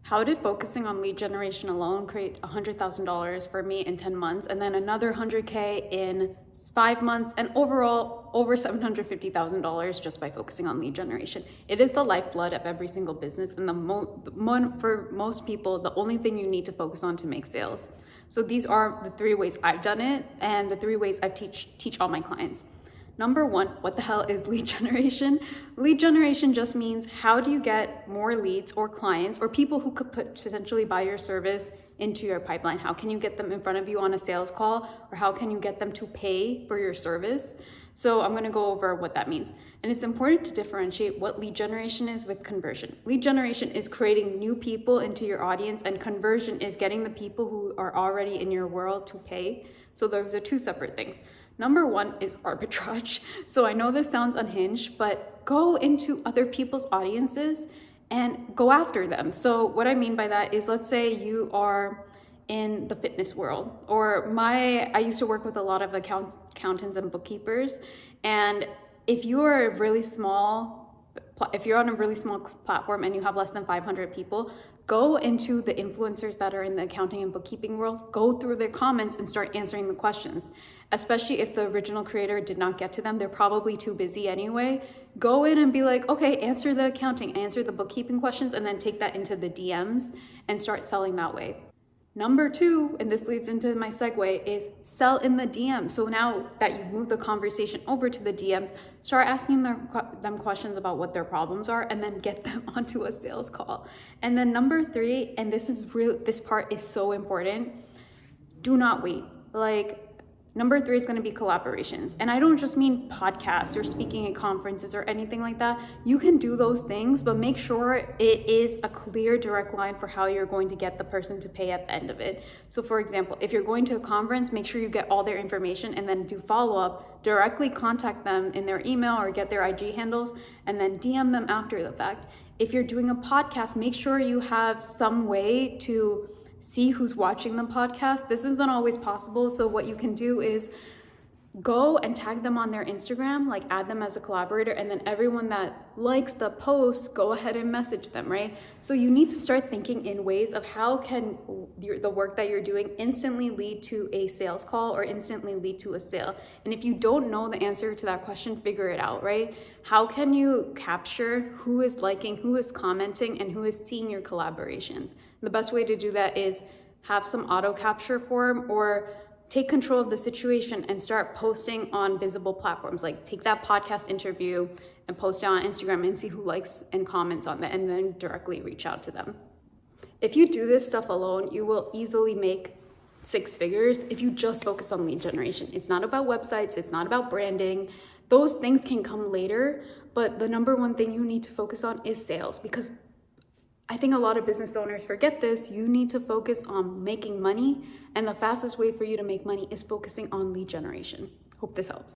How did focusing on lead generation alone create $100,000 for me in 10 months and then another 100K in 5 months and overall over $750,000 just by focusing on lead generation? It is the lifeblood of every single business, and for most people, the only thing you need to focus on to make sales. So these are the 3 ways I've done it and the 3 ways I teach all my clients. Number 1, what the hell is lead generation? Lead generation just means how do you get more leads or clients or people who could potentially buy your service into your pipeline? How can you get them in front of you on a sales call, or how can you get them to pay for your service? So I'm gonna go over what that means. And it's important to differentiate what lead generation is with conversion. Lead generation is creating new people into your audience, and conversion is getting the people who are already in your world to pay. So those are 2 separate things. Number 1 is arbitrage. So I know this sounds unhinged, but go into other people's audiences and go after them. So what I mean by that is, let's say you are in the fitness world, or I used to work with a lot of accountants and bookkeepers. And if you're on a really small platform and you have less than 500 people, go into the influencers that are in the accounting and bookkeeping world, go through their comments and start answering the questions. Especially if the original creator did not get to them, they're probably too busy anyway. Go in and be like, okay, answer the accounting, answer the bookkeeping questions, and then take that into the DMs and start selling that way. Number 2, and this leads into my segue, is sell in the DMs. So now that you've moved the conversation over to the DMs, start asking them questions about what their problems are, and then get them onto a sales call. And then number 3, and this part is so important, do not wait. Number 3 is going to be collaborations. And I don't just mean podcasts or speaking at conferences or anything like that. You can do those things, but make sure it is a clear, direct line for how you're going to get the person to pay at the end of it. So for example, if you're going to a conference, make sure you get all their information and then do follow-up, directly contact them in their email or get their IG handles, and then DM them after the fact. If you're doing a podcast, make sure you have some way to see who's watching the podcast. This isn't always possible, so what you can do is go and tag them on their Instagram, add them as a collaborator, and then everyone that likes the post, go ahead and message them, right? So you need to start thinking in ways of how can the work that you're doing instantly lead to a sales call or instantly lead to a sale. And if you don't know the answer to that question, figure it out, right? How can you capture who is liking, who is commenting, and who is seeing your collaborations? The best way to do that is have some auto capture form, or take control of the situation and start posting on visible platforms. Take that podcast interview and post it on Instagram and see who likes and comments on that, and then directly reach out to them. If you do this stuff alone, you will easily make 6 figures if you just focus on lead generation. It's not about websites, it's not about branding. Those things can come later, but the number 1 thing you need to focus on is sales, because I think a lot of business owners forget this. You need to focus on making money, and the fastest way for you to make money is focusing on lead generation. Hope this helps.